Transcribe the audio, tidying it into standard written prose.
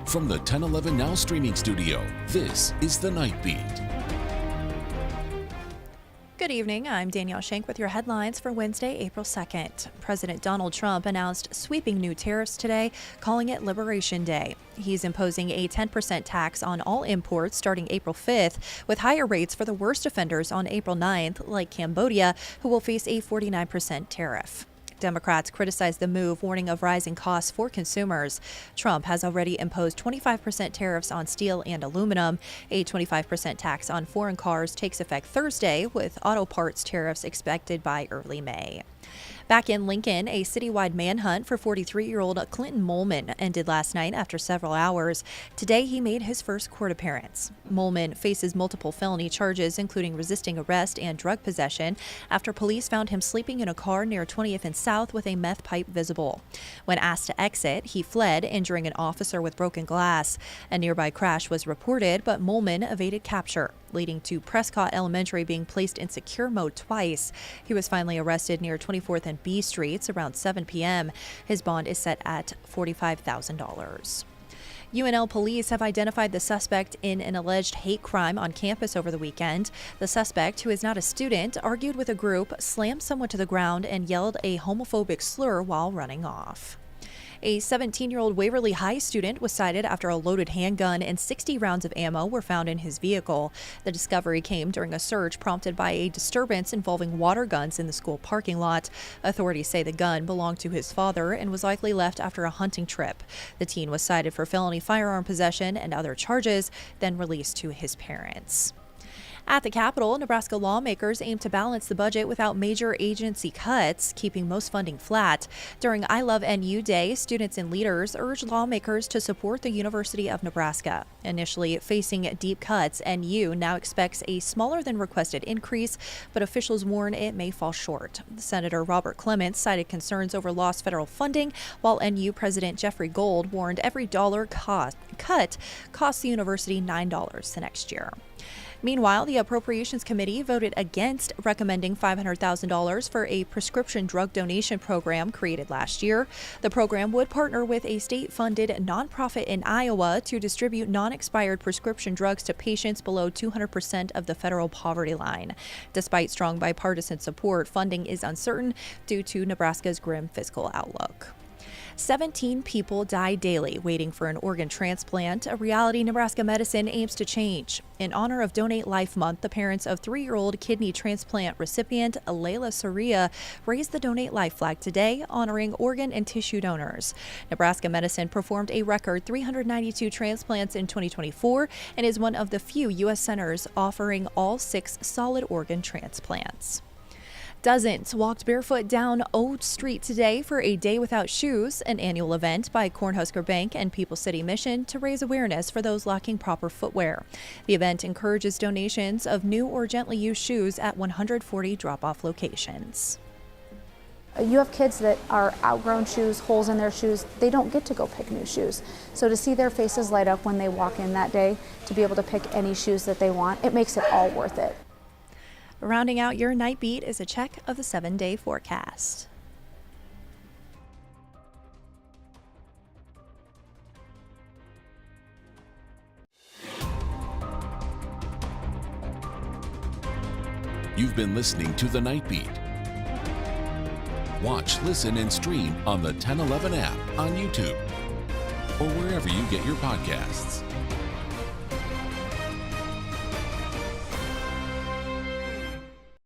From the 1011 Now streaming studio, this is The Night Beat. Good evening, I'm Danielle Shenk with your headlines for Wednesday, April 2nd. President Donald Trump announced sweeping new tariffs today, calling it Liberation Day. He's imposing a 10% tax on all imports starting April 5th, with higher rates for the worst offenders on April 9th, like Cambodia, who will face a 49% tariff. Democrats criticized the move, warning of rising costs for consumers. Trump has already imposed 25% tariffs on steel and aluminum. A 25% tax on foreign cars takes effect Thursday, with auto parts tariffs expected by early May. Back in Lincoln, a citywide manhunt for 43-year-old Clinton Molman ended last night after several hours. Today, he made his first court appearance. Molman faces multiple felony charges, including resisting arrest and drug possession, after police found him sleeping in a car near 20th and South with a meth pipe visible. When asked to exit, he fled, injuring an officer with broken glass. A nearby crash was reported, but Molman evaded capture, leading to Prescott Elementary being placed in secure mode twice. He was finally arrested near 24th and B Streets around 7 p.m. His bond is set at $45,000. UNL police have identified the suspect in an alleged hate crime on campus over the weekend. The suspect, who is not a student, argued with a group, slammed someone to the ground, and yelled a homophobic slur while running off. A 17-year-old Waverly High student was cited after a loaded handgun and 60 rounds of ammo were found in his vehicle. The discovery came during a search prompted by a disturbance involving water guns in the school parking lot. Authorities say the gun belonged to his father and was likely left after a hunting trip. The teen was cited for felony firearm possession and other charges, then released to his parents. At the Capitol, Nebraska lawmakers aim to balance the budget without major agency cuts, keeping most funding flat. During I Love NU Day, students and leaders urged lawmakers to support the University of Nebraska. Initially facing deep cuts, NU now expects a smaller than requested increase, but officials warn it may fall short. Senator Robert Clements cited concerns over lost federal funding, while NU President Jeffrey Gold warned every dollar cut costs the university $9 the next year. Meanwhile, the Appropriations Committee voted against recommending $500,000 for a prescription drug donation program created last year. The program would partner with a state-funded nonprofit in Iowa to distribute non-expired prescription drugs to patients below 200% of the federal poverty line. Despite strong bipartisan support, funding is uncertain due to Nebraska's grim fiscal outlook. 17 people die daily waiting for an organ transplant, a reality Nebraska medicine aims to change. In honor of Donate Life Month, the parents of 3-year-old kidney transplant recipient Layla Soria raised the Donate Life flag today, honoring organ and tissue donors. Nebraska medicine performed a record 392 transplants in 2024 and is one of the few U.S. centers offering all 6 solid organ transplants. Dozens walked barefoot down Old Street today for a Day Without Shoes, an annual event by Cornhusker Bank and People City Mission to raise awareness for those lacking proper footwear. The event encourages donations of new or gently used shoes at 140 drop-off locations. You have kids that are outgrown shoes, holes in their shoes. They don't get to go pick new shoes. So to see their faces light up when they walk in that day, to be able to pick any shoes that they want, it makes it all worth it. Rounding out your night beat is a check of the 7-day forecast. You've been listening to The Night Beat. Watch, listen, and stream on the 1011 app on YouTube or wherever you get your podcasts.